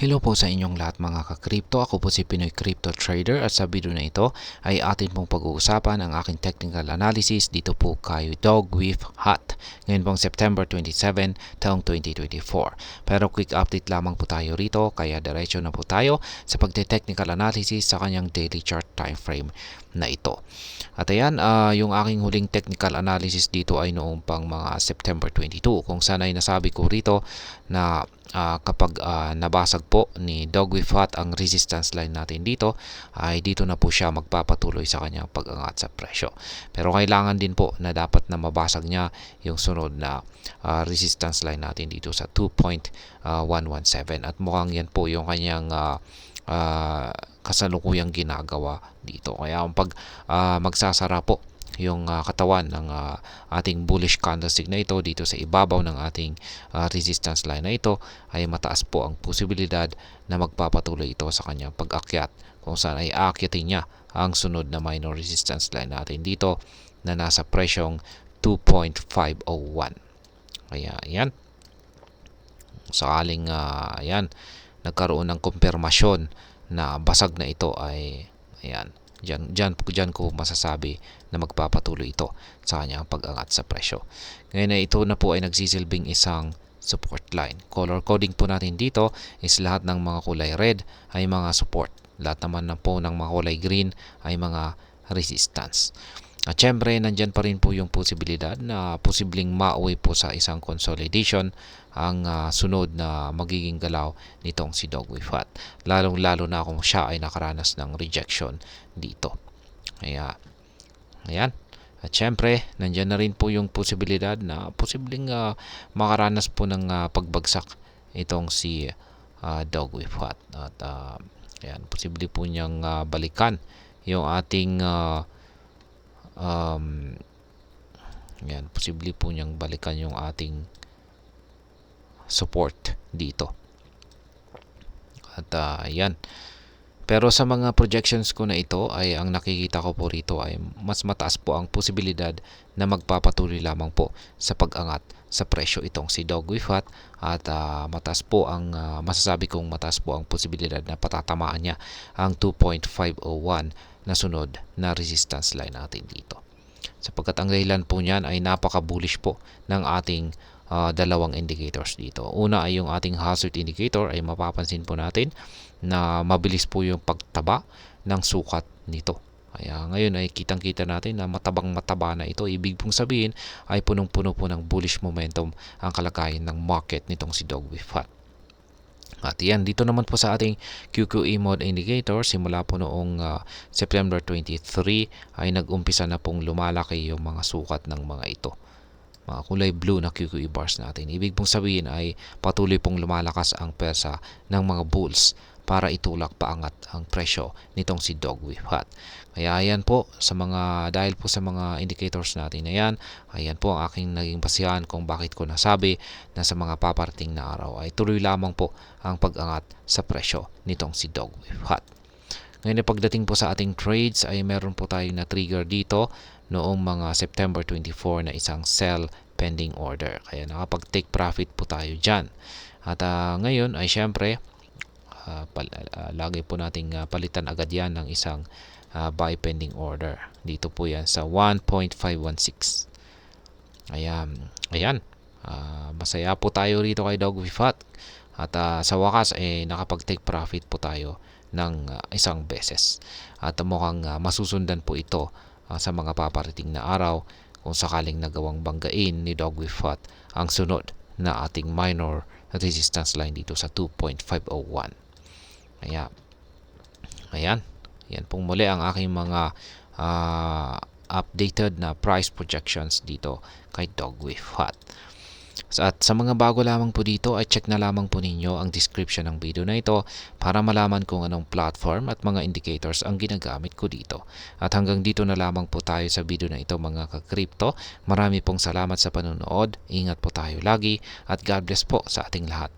Hello po sa inyong lahat mga ka-crypto. Ako po si Pinoy Crypto Trader at sa video na ito ay atin pong pag-uusapan ang aking technical analysis dito po kay Dog with Hat. Ngayon pong September 27 taong 2024. Pero quick update lamang po tayo rito kaya diretso na po tayo sa pagte-technical analysis sa kanyang daily chart time frame na ito. At ayan, yung aking huling technical analysis dito ay noong pang mga September 22 kung saan ay nasabi ko rito na kapag nabasag po ni Dog with Hat ang resistance line natin dito, ay dito na po siya magpapatuloy sa kanyang pag-angat sa presyo. Pero kailangan din po na dapat na mabasag niya yung sunod na resistance line natin dito sa 2.117 at mukhang yan po yung kanyang kasalukuyang ginagawa dito. Kaya pag magsasara po yung katawan ng ating bullish candlestick na ito dito sa ibabaw ng ating resistance line na ito, ay mataas po ang posibilidad na magpapatuloy ito sa kanyang pag-akyat kung saan ay aakyatin niya ang sunod na minor resistance line natin dito na nasa presyong 2.501. Kaya ayan, sakaling ayan, nagkaroon ng kumpirmasyon na basag na ito ay ayan, Diyan ko masasabi na magpapatuloy ito sa kanyang pag-angat sa presyo. Ngayon na ito na po ay nagsisilbing isang support line. Color coding po natin dito is lahat ng mga kulay red ay mga support. Lahat naman na po ng mga kulay green ay mga resistance. At syempre, nandyan pa rin po yung posibilidad na posibleng mauwi po sa isang consolidation ang sunod na magiging galaw nitong si Dog with Hat. Lalong-lalo na kung siya ay nakaranas ng rejection dito. Kaya, ayan. At syempre, nandyan na rin po yung posibilidad na posibleng makaranas po ng pagbagsak itong si Dog with Hat. At ayan, posible po niyang balikan yung ating yan, posible po niyang balikan yung ating support dito. At ayan. Pero sa mga projections ko na ito ay ang nakikita ko po rito ay mas mataas po ang posibilidad na magpapatuloy lamang po sa pag-angat sa presyo itong si Dog with Hat at mataas po ang masasabi kong mataas po ang posibilidad na patatamaan niya ang 2.501 na sunod na resistance line natin dito. Sapagkat ang dahilan po niyan ay napaka-bullish po ng ating dalawang indicators dito. Una ay yung ating hazard indicator ay mapapansin po natin na mabilis po yung pagtaba ng sukat nito. Kaya ngayon ay kitang-kita natin na matabang-mataba na ito. Ibig pong sabihin ay punong-puno po ng bullish momentum ang kalagayan ng market nitong si Dog with Hat. At yan, dito naman po sa ating QQE mode indicator, simula po noong September 23 ay nag-umpisa na pong lumalaki yung mga sukat ng mga ito. Mga kulay blue na QQE bars natin. Ibig pong sabihin ay patuloy pong lumalakas ang persa ng mga bulls para itulak paangat ang presyo nitong si Dog with Hat. Kaya ayan po, dahil po sa mga indicators natin na yan, ayan po ang aking naging basihan kung bakit ko nasabi na sa mga paparating na araw ay tuloy lamang po ang pag-angat sa presyo nitong si Dog with Hat. Ngayon pagdating po sa ating trades ay meron po tayong na-trigger dito noong mga September 24 na isang sell pending order. Kaya nakapag-take profit po tayo dyan. At ngayon ay syempre, lagi po nating palitan agad yan ng isang buy pending order. Dito po yan sa 1.516. Ayan. Masaya po tayo rito kay Dog with Hat. At sa wakas nakapag-take profit po tayo ng isang beses. At mukhang masusundan po ito sa mga paparating na araw kung sakaling nagawang banggain ni Dog with Hat ang sunod na ating minor resistance line dito sa 2.501. Ayan. Yan pong muli ang aking mga updated na price projections dito kay Dog with Hat. At sa mga bago lamang po dito ay check na lamang po ninyo ang description ng video na ito para malaman kung anong platform at mga indicators ang ginagamit ko dito. At hanggang dito na lamang po tayo sa video na ito mga ka-crypto. Marami pong salamat sa panonood. Ingat po tayo lagi at God bless po sa ating lahat.